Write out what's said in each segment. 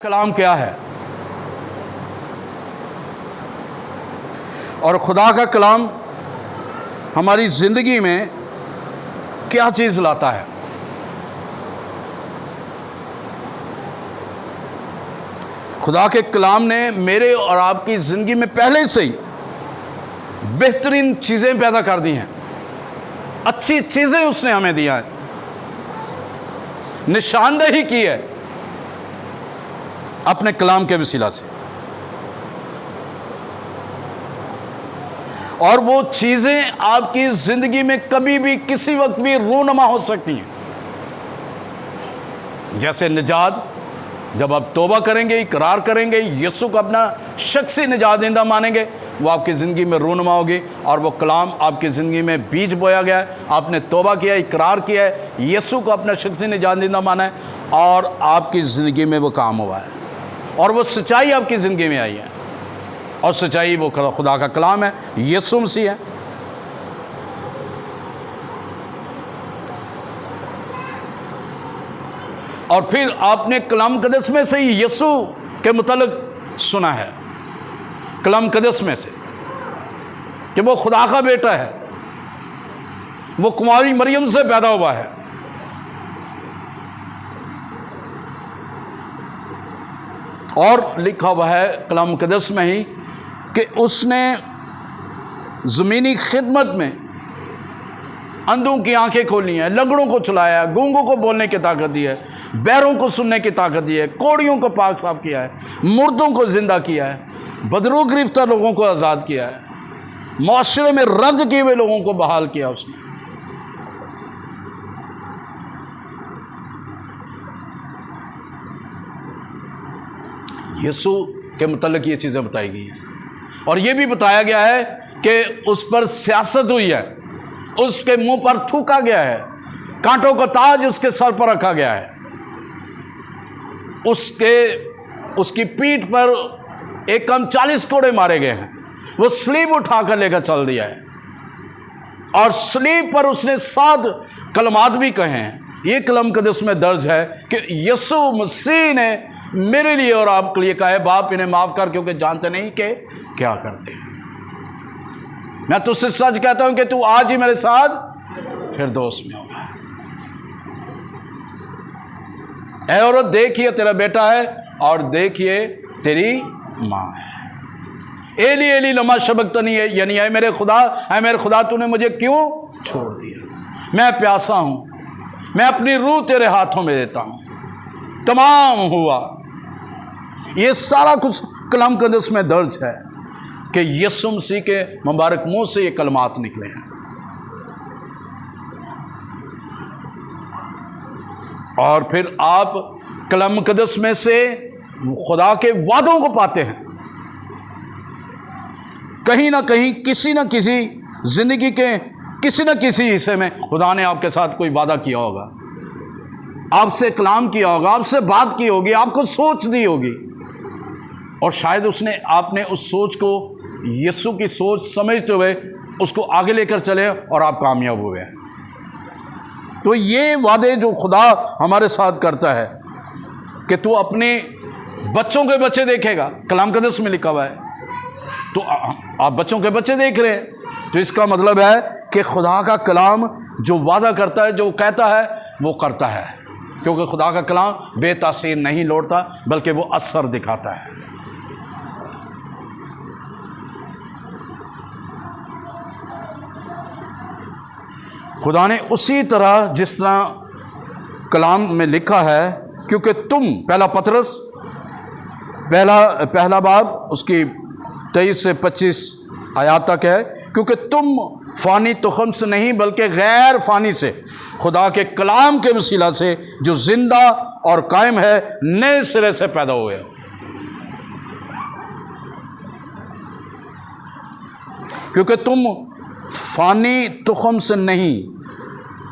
कलाम क्या है और खुदा का कलाम हमारी ज़िंदगी में क्या चीज़ लाता है। खुदा के कलाम ने मेरे और आपकी ज़िंदगी में पहले से ही बेहतरीन चीज़ें पैदा कर दी हैं, अच्छी चीज़ें उसने हमें दिया है, निशानदेही की है अपने कलाम के वसीला से। और वो चीज़ें आपकी ज़िंदगी में कभी भी किसी वक्त भी रूनुमा हो सकती हैं। जैसे निजात, जब आप तौबा करेंगे, इकरार करेंगे, यीशु को अपना शख्सी निजात देंदा मानेंगे, वो आपकी ज़िंदगी में रूनुमा होगी। और वो कलाम आपकी ज़िंदगी में बीज बोया गया है, आपने तौबा किया, इकरार किया है, यीशु को अपना शख्सी निजात देंदा माना है और आपकी ज़िंदगी में वो काम हुआ है और वो सच्चाई आपकी ज़िंदगी में आई है। और सच्चाई वो खुदा का कलाम है, यीशु मसीह है। और फिर आपने कलाम कदस में से ही यीशु के मुतल्लिक़ सुना है, कलाम कदस में से, कि वो खुदा का बेटा है, वो कुंवारी मरियम से पैदा हुआ है। और लिखा हुआ है कलाम कदस में ही कि उसने ज़मीनी खिदमत में अंधों की आंखें खोली हैं, लंगड़ों को चलाया, गूंगों को बोलने की ताकत दी है, बैरों को सुनने की ताकत दी है, कोड़ियों को पाक साफ किया है, मुर्दों को जिंदा किया है, बदरू गिरफ्तार लोगों को आज़ाद किया है, मुआशरे में रद्द किए हुए लोगों को बहाल किया उसने। यीशु के मुतल्लिक़ ये चीज़ें बताई गई हैं। और ये भी बताया गया है कि उस पर सियासत हुई है, उसके मुंह पर थूका गया है, कांटों का ताज उसके सर पर रखा गया है, उसकी पीठ पर एक कम 40 कोड़े मारे गए हैं, वो स्लीब उठाकर लेकर चल दिया है। और स्लीब पर उसने 7 कलमात भी कहे हैं। ये कलम कदस में दर्ज है कि यीशु मसीह ने मेरे लिए और आपके लिए कहा है, बाप इन्हें माफ़ कर क्योंकि जानते नहीं कि क्या करते हैं। मैं तुझसे सच कहता हूं कि तू आज ही मेरे साथ फिरदौस में होगा। ऐ औरत, देखिए तेरा बेटा है और देखिए तेरी माँ है। एली एली लमा शबक्तनी है, यानी ऐ मेरे खुदा तूने मुझे क्यों छोड़ दिया। मैं प्यासा हूं, मैं अपनी रूह तेरे हाथों में देता हूं। तमाम हुआ। ये सारा कुछ कलाम कदस में दर्ज है कि यीशु मसीह के मुबारक मुंह से ये कलमात निकले हैं। और फिर आप कलाम कदस में से खुदा के वादों को पाते हैं। कहीं ना कहीं, किसी ना किसी जिंदगी के किसी न किसी हिस्से में खुदा ने आपके साथ कोई वादा किया होगा, आपसे कलाम किया होगा, आपसे बात की होगी, आपको सोच दी होगी। और शायद आपने उस सोच को यीशु की सोच समझते हुए उसको आगे लेकर चले और आप कामयाब हुए। तो ये वादे जो खुदा हमारे साथ करता है कि तू अपने बच्चों के बच्चे देखेगा, कलाम कदस में लिखा हुआ है। तो आप बच्चों के बच्चे देख रहे हैं, तो इसका मतलब है कि खुदा का कलाम जो वादा करता है, जो कहता है, वो करता है। क्योंकि खुदा का कलाम बेतासीर नहीं लौटता, बल्कि वो असर दिखाता है। खुदा ने उसी तरह, जिस तरह कलाम में लिखा है, क्योंकि तुम, पहला पतरस पहला बाब उसकी 23 से 25 आयत तक है, क्योंकि तुम फ़ानी तुख़म से नहीं बल्कि गैर फ़ानी से खुदा के कलाम के वसीला से जो ज़िंदा और कायम है, नए सिरे से पैदा हुए हो। क्योंकि तुम फ़ानी तुख़म से नहीं,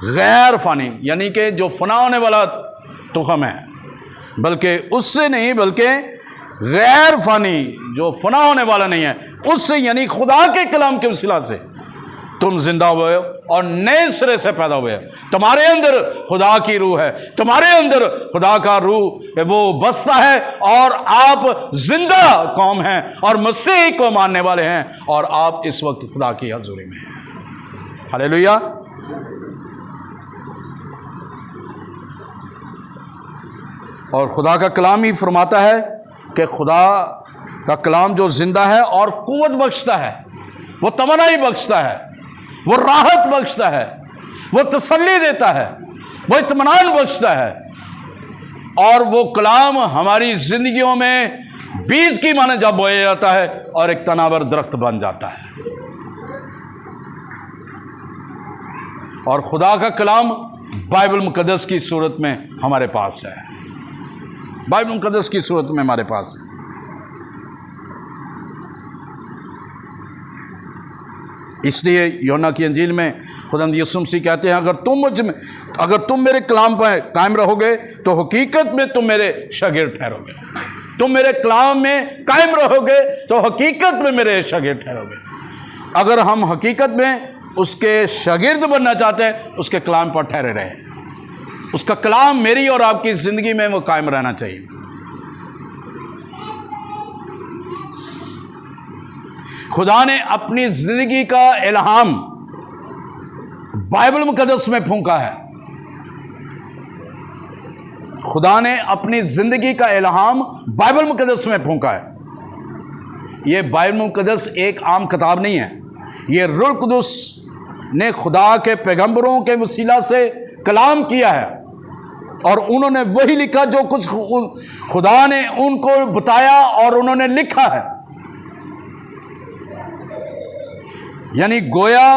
गैर फ़ानी, यानी कि जो फना होने वाला तुख़म है, बल्कि उससे नहीं, बल्कि गैर फ़ानी जो फना होने वाला नहीं है, उससे, यानी खुदा के कलाम के वसीला से तुम जिंदा हुए हो और नए सिरे से पैदा हुए हो। तुम्हारे अंदर खुदा की रूह है, तुम्हारे अंदर खुदा का रूह वो बसता है और आप जिंदा कौम हैं और मसीह को मानने वाले हैं और आप इस वक्त खुदा की हजूरी में हैं। हालेलुया। और खुदा का कलाम ही फरमाता है कि खुदा का कलाम जो जिंदा है और कुव्वत बख्शता है, वो तमन्नाई बख्शता है, वो राहत बख्शता है, वो तसल्ली देता है, वो इत्मीनान बख्शता है। और वो कलाम हमारी जिंदगियों में बीज की माने जब बोया जाता है और एक तनावर दरख्त बन जाता है। और खुदा का कलाम बाइबल मुकद्दस की सूरत में हमारे पास है, बाइबल मुकद्दस की सूरत में हमारे पास है। इसलिए यूहन्ना की अंजील में खुदावंद यीशु मसीह कहते हैं, अगर तुम मेरे कलाम पर कायम रहोगे तो हकीकत में तुम मेरे शागिर्द ठहरोगे। तुम मेरे कलाम में कायम रहोगे तो हकीकत में मेरे शागिर्द ठहरोगे। अगर हम हकीकत में उसके शागिर्द बनना चाहते हैं, उसके कलाम पर ठहरे रहें। उसका कलाम मेरी और आपकी ज़िंदगी में वो कायम रहना चाहिए। खुदा ने अपनी ज़िंदगी का इल्हाम बाइबल मुकद्दस में फूंका है। खुदा ने अपनी ज़िंदगी का इल्हाम बाइबल मुकद्दस में फूंका है। ये बाइबल मुकद्दस एक आम किताब नहीं है, ये रूह कुदुस ने खुदा के पैगंबरों के वसीला से कलाम किया है और उन्होंने वही लिखा जो कुछ खुदा ने उनको बताया और उन्होंने लिखा है। यानी गोया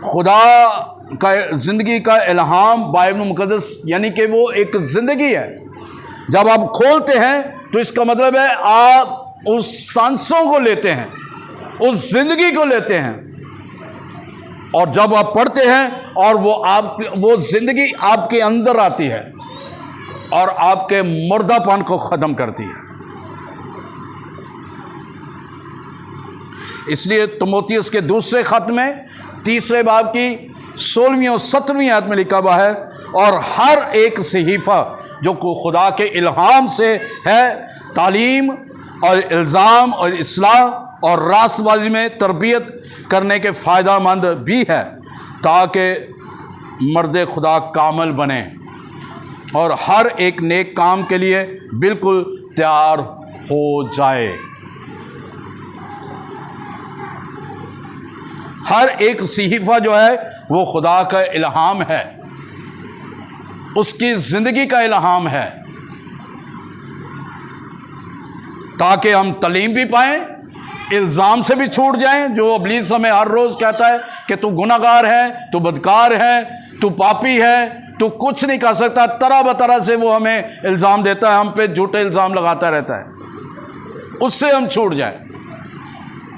खुदा का ज़िंदगी का इल्हाम बाइबल मुकद्दस यानी कि वो एक ज़िंदगी है। जब आप खोलते हैं तो इसका मतलब है आप उस सांसों को लेते हैं, उस ज़िंदगी को लेते हैं, और जब आप पढ़ते हैं और वो ज़िंदगी आपके अंदर आती है और आपके मुर्दापन को ख़त्म करती है। इसलिए तीमुथियुस के दूसरे खत में 3 बाब की 16वीं और 17वीं आयत में लिखा हुआ है, और हर एक सहीफ़ा जो खुदा के इल्हाम से है तालीम और इल्ज़ाम और इस्लाह और रास्तबाजी में तरबियत करने के फ़ायदेमंद भी है, ताकि मर्द खुदा कामिल बने और हर एक नेक काम के लिए बिल्कुल तैयार हो जाए। हर एक सहीफ़ा जो है वो खुदा का इल्हाम है, उसकी ज़िंदगी का इल्हाम है, ताकि हम तालीम भी पाएँ, इल्ज़ाम से भी छूट जाएं। जो इब्लीस हमें हर रोज़ कहता है कि तू गुनाहगार है, तू बदकार है, तू पापी है, तू कुछ नहीं कर सकता, तरह बतरह से वो हमें इल्ज़ाम देता है, हम पे झूठे इल्ज़ाम लगाता रहता है। उससे हम छूट जाएं,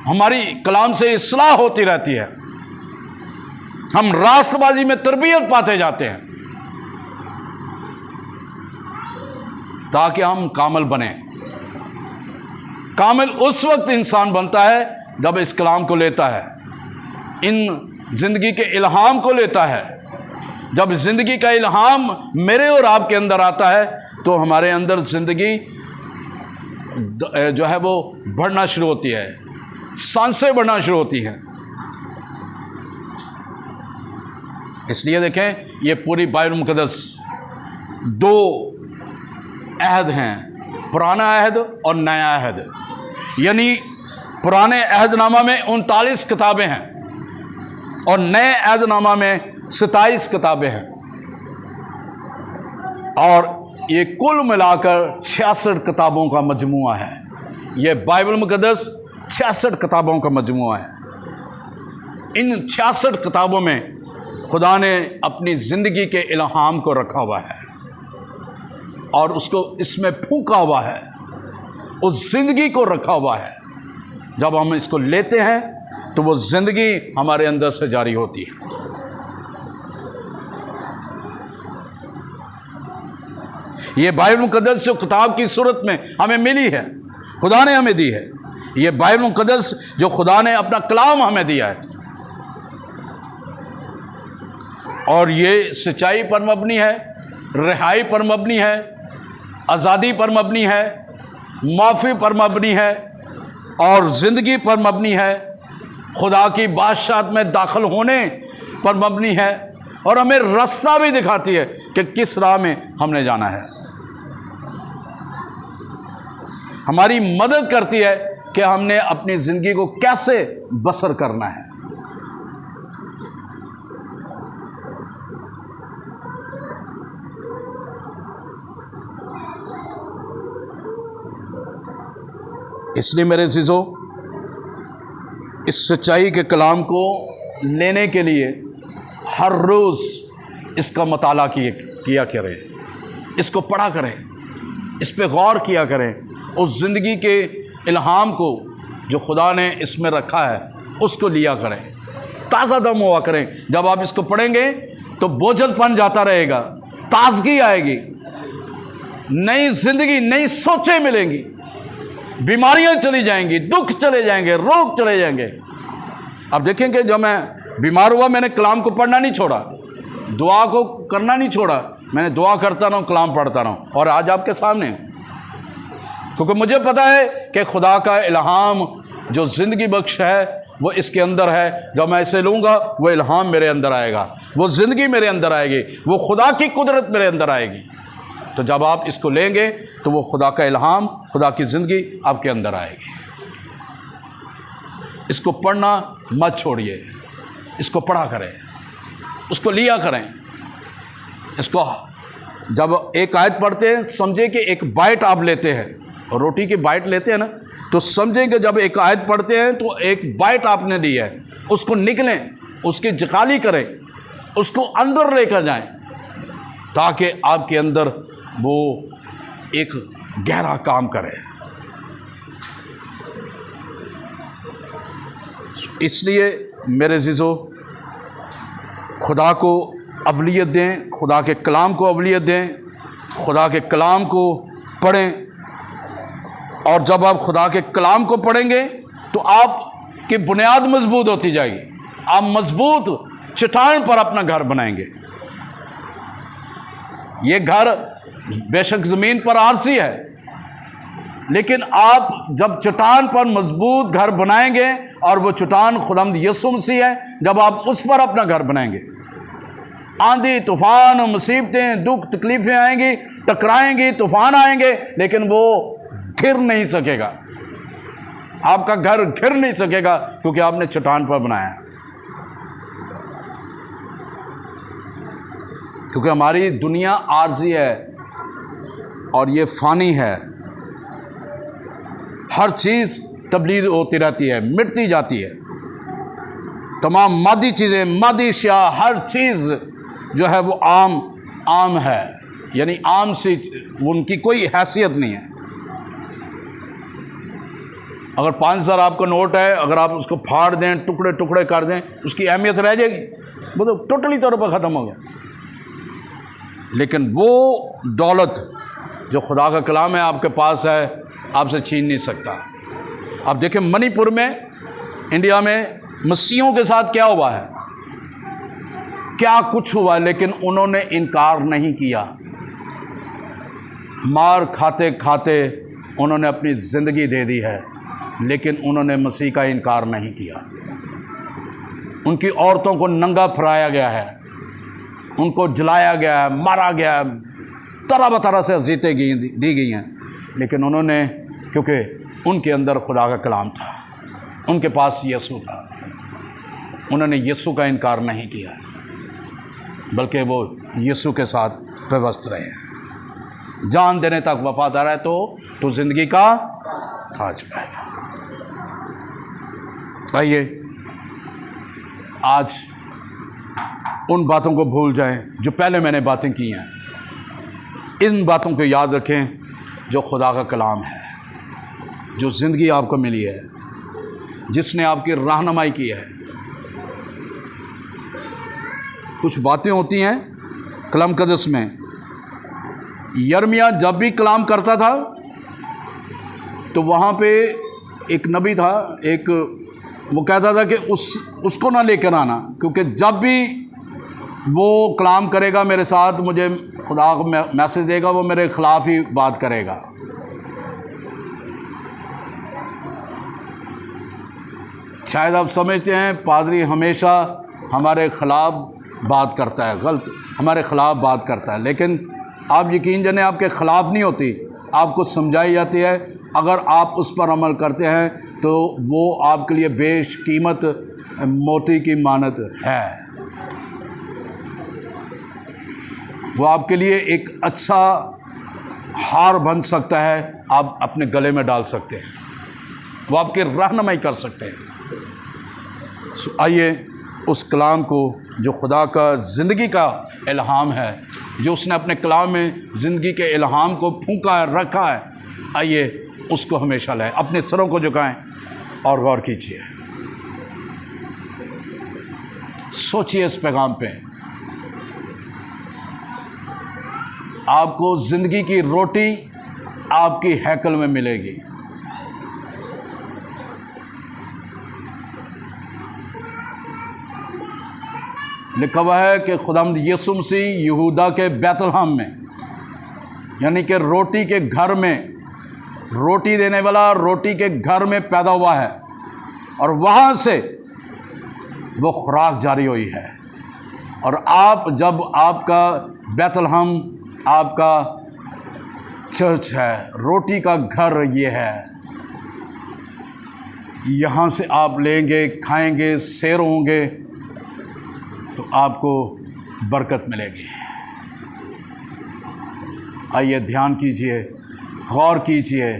हमारी कलाम से इस्लाह होती रहती है, हम रास्तबाजी में तरबियत पाते जाते हैं, ताकि हम कामिल बने। कामिल उस वक्त इंसान बनता है जब इस कलाम को लेता है, इन ज़िंदगी के इल्हाम को लेता है। जब ज़िंदगी का इल्हाम मेरे और आपके अंदर आता है तो हमारे अंदर ज़िंदगी जो है वो बढ़ना शुरू होती है, सांसें बढ़ना शुरू होती हैं। इसलिए देखें, ये पूरी बाइबल मुकद्दस 2 अहद हैं, पुराना अहद और नया अहद। यानी पुराने अहदनामा में 39 किताबें हैं और नए अहदनामा में 27 किताबें हैं, और ये कुल मिलाकर 66 किताबों का मजमुआ है। ये बाइबल मुकद्दस 66 किताबों का मजमुआ है। इन 66 किताबों में खुदा ने अपनी ज़िंदगी के इल्हाम को रखा हुआ है और उसको इसमें फूंका हुआ है, उस ज़िंदगी को रखा हुआ है। जब हम इसको लेते हैं तो वो ज़िंदगी हमारे अंदर से जारी होती है। ये बाइबल मुकद्दस जो किताब की सूरत में हमें मिली है, खुदा ने हमें दी है। ये बाइबल मुकद्दस जो खुदा ने अपना कलाम हमें दिया है, और ये सच्चाई पर मबनी है, रिहाई पर मबनी है, आज़ादी पर मबनी है, माफ़ी पर मबनी है और ज़िंदगी पर मबनी है, खुदा की बादशाहत में दाखिल होने पर मबनी है और हमें रास्ता भी दिखाती है कि किस राह में हमने जाना है। हमारी मदद करती है कि हमने अपनी ज़िंदगी को कैसे बसर करना है। इसलिए मेरे अज़ीज़ों, इस सच्चाई के कलाम को लेने के लिए हर रोज़ इसका मताला किया करें, इसको पढ़ा करें, इस पे गौर किया करें, उस ज़िंदगी के इल्हाम को जो खुदा ने इसमें रखा है उसको लिया करें, ताज़ा दम हुआ करें। जब आप इसको पढ़ेंगे तो बोझलपन जाता रहेगा, ताजगी आएगी, नई ज़िंदगी, नई सोचें मिलेंगी, बीमारियां चली जाएंगी, दुख चले जाएंगे, रोग चले जाएंगे। अब देखेंगे जब मैं बीमार हुआ मैंने कलाम को पढ़ना नहीं छोड़ा, दुआ को करना नहीं छोड़ा, मैंने दुआ करता रहा, कलाम पढ़ता रहा और आज आपके सामने, क्योंकि मुझे पता है कि खुदा का इल्हाम जो ज़िंदगी बख्श है वो इसके अंदर है। जब मैं इसे लूँगा वो इल्हाम मेरे अंदर आएगा, वो ज़िंदगी मेरे अंदर आएगी, वो खुदा की कुदरत मेरे अंदर आएगी। तो जब आप इसको लेंगे तो वो खुदा का इल्हाम, खुदा की ज़िंदगी आपके अंदर आएगी। इसको पढ़ना मत छोड़िए, इसको पढ़ा करें, उसको लिया करें। इसको जब एक आयत पढ़ते हैं समझे कि एक बाइट आप लेते हैं, रोटी की बाइट लेते हैं ना, तो समझें कि जब एक आयत पढ़ते हैं तो एक बाइट आपने दी है, उसको निकलें, उसकी जखाली करें, उसको अंदर लेकर जाएं ताकि आपके अंदर वो एक गहरा काम करे। इसलिए मेरे अज़ीज़ों, खुदा को अवलियत दें, खुदा के कलाम को अवलियत दें, खुदा के कलाम को पढ़ें। और जब आप खुदा के कलाम को पढ़ेंगे तो आपकी बुनियाद मजबूत होती जाएगी, आप मजबूत चट्टान पर अपना घर बनाएंगे। ये घर बेशक ज़मीन पर आरसी है, लेकिन आप जब चट्टान पर मजबूत घर बनाएंगे और वो चट्टान खुदावंद यीशु मसीह है, जब आप उस पर अपना घर बनाएंगे, आंधी तूफान मुसीबतें दुख तकलीफ़ें आएंगी, टकराएंगी, तूफान आएंगे, लेकिन वो घिर नहीं सकेगा, आपका घर घिर नहीं सकेगा, क्योंकि आपने चट्टान पर बनाया। क्योंकि हमारी दुनिया आर्जी है और ये फ़ानी है, हर चीज़ तब्दील होती रहती है, मिटती जाती है। तमाम मादी चीज़ें, मादी अशिया, हर चीज़ जो है वो आम है, यानी आम सी, उनकी कोई हैसियत नहीं है। अगर 5,000 आपका नोट है, अगर आप उसको फाड़ दें, टुकड़े टुकड़े कर दें, उसकी अहमियत रह जाएगी, वो तो टोटली तौर पर ख़त्म हो गया। लेकिन वो दौलत जो खुदा का कलाम है आपके पास है, आपसे छीन नहीं सकता। अब देखें मणिपुर में, इंडिया में मसीहों के साथ क्या हुआ है, क्या कुछ हुआ है, लेकिन उन्होंने इनकार नहीं किया। मार खाते खाते उन्होंने अपनी ज़िंदगी दे दी है, लेकिन उन्होंने मसीह का इनकार नहीं किया। उनकी औरतों को नंगा फराया गया है, उनको जलाया गया है, मारा गया है, तरह बतरह से अज़ियतें दी गई हैं, लेकिन उन्होंने, क्योंकि उनके अंदर खुदा का कलाम था, उनके पास यीशु था, उन्होंने यीशु का इनकार नहीं किया, बल्कि वो यीशु के साथ व्यवस्थ रहे। जान देने तक वफादार है तो ज़िंदगी का ताज पाएगा। आइए आज उन बातों को भूल जाएं जो पहले मैंने बातें की हैं, इन बातों को याद रखें जो खुदा का कलाम है, जो ज़िंदगी आपको मिली है, जिसने आपकी रहनुमाई की है। कुछ बातें होती हैं कलाम कदस में। यर्मिया जब भी कलाम करता था तो वहाँ पे एक नबी था, एक वो कहता था कि उसको ना लेकर आना, क्योंकि जब भी वो कलाम करेगा मेरे साथ, मुझे खुदा को मैसेज देगा, वो मेरे ख़िलाफ़ ही बात करेगा। शायद आप समझते हैं पादरी हमेशा हमारे ख़िलाफ़ बात करता है, गलत हमारे ख़िलाफ़ बात करता है, लेकिन आप यकीन जाने आपके ख़िलाफ़ नहीं होती, आपको समझाई जाती है। अगर आप उस पर अमल करते हैं तो वो आपके लिए बेशकीमत मोती की मानत है। वो आपके लिए एक अच्छा हार बन सकता है, आप अपने गले में डाल सकते हैं, वो आपकी रहनुमाई कर सकते हैं। आइए उस कलाम को जो खुदा का ज़िंदगी का इल्हाम है, जो उसने अपने कलाम में ज़िंदगी के इल्हाम को फूंका है, रखा है, आइए उसको हमेशा लाएं। अपने सरों को झुकाएं और गौर कीजिए, सोचिए इस पैगाम पे। आपको ज़िंदगी की रोटी आपकी हैकल में मिलेगी। लिखा हुआ है कि खुदावंद यीशु मसीह यहूदा के बैतलहम में, यानी कि रोटी के घर में, रोटी देने वाला रोटी के घर में पैदा हुआ है, और वहाँ से वो खुराक जारी हुई है। और आप जब आपका बैतलहम आपका चर्च है, रोटी का घर ये है, यहाँ से आप लेंगे, खाएंगे, सैर होंगे तो आपको बरकत मिलेगी। आइए ध्यान कीजिए, गौर कीजिए,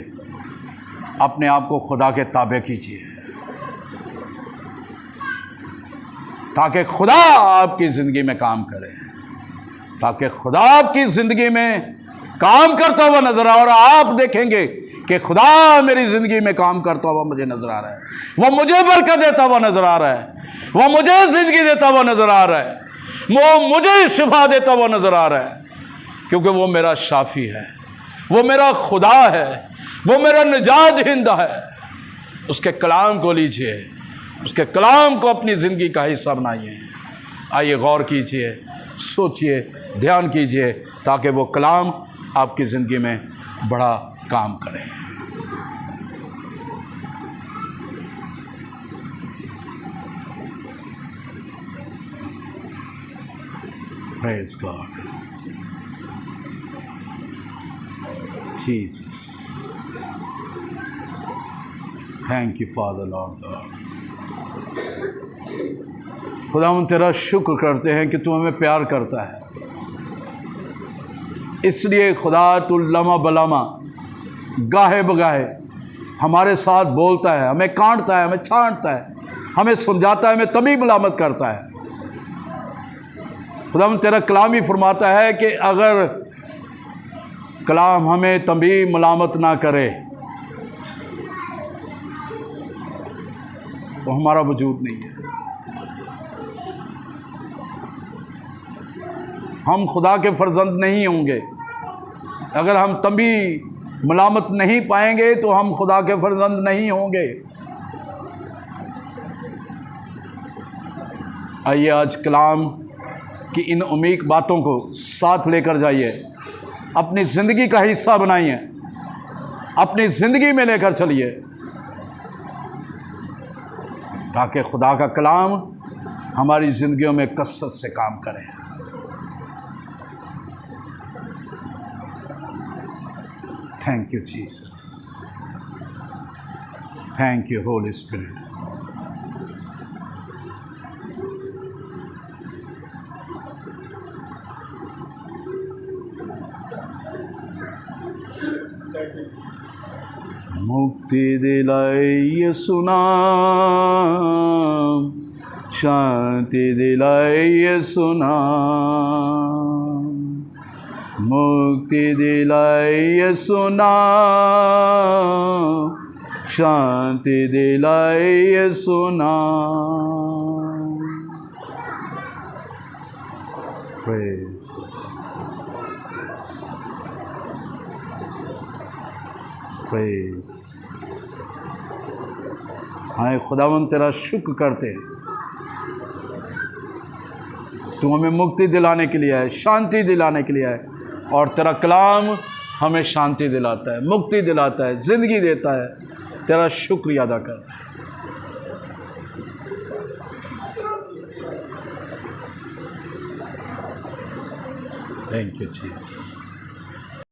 अपने आप को खुदा के ताबे कीजिए, ताकि खुदा आपकी ज़िंदगी में काम करे, ताकि खुदा आपकी ज़िंदगी में काम करता हुआ नज़र आए। और आप देखेंगे कि खुदा मेरी ज़िंदगी में काम करता हुआ मुझे नज़र आ रहा है, वो मुझे बरकत देता हुआ नज़र आ रहा है, वो मुझे ज़िंदगी देता हुआ नज़र आ रहा है, वो मुझे शिफा देता हुआ नज़र आ रहा है, क्योंकि वो मेरा शाफी है, वो मेरा खुदा है, वो मेरा निजात दहिंदा है। उसके कलाम को लीजिए, उसके कलाम को अपनी ज़िंदगी का हिस्सा बनाइए। आइए गौर कीजिए, सोचिए, ध्यान कीजिए, ताकि वो कलाम आपकी ज़िंदगी में बड़ा काम करे। Praise God. Jesus. Thank you, Father, Lord God. खुदा हम तेरा शुक्र करते हैं कि तू हमें प्यार करता है, इसलिए खुदा तू लम्हा बलामा, गाहे बगाहे हमारे साथ बोलता है, हमें काटता है, हमें छांटता है, हमें समझाता है, हमें तभी मलामत करता है। खुदा तेरा कलाम ही फरमाता है कि अगर कलाम हमें तभी मलामत ना करे तो हमारा वजूद नहीं है। हम खुदा के फर्जंद नहीं होंगे। अगर हम तभी मलामत नहीं पाएंगे तो हम खुदा के फर्जंद नहीं होंगे। आइए आज कलाम कि इन उम्मीद बातों को साथ लेकर जाइए, अपनी ज़िंदगी का हिस्सा बनाइए, अपनी ज़िंदगी में लेकर चलिए, ताकि खुदा का कलाम हमारी ज़िंदगियों में कसरत से काम करे। Thank you Jesus, thank you Holi spirit. मुक्ति दिलाई यीशु नाम, शांति दिलाई यीशु नाम, मुक्ति दिलाई यीशु नाम, शांति दिलाई यीशु नाम। Praise God. Praise. हाय खुदावन तेरा शुक्र करते हैं तू हमें मुक्ति दिलाने के लिए है, शांति दिलाने के लिए है, और तेरा कलाम हमें शांति दिलाता है, मुक्ति दिलाता है, ज़िंदगी देता है। तेरा शुक्रिया अदा करते हैं। Thank you Jesus.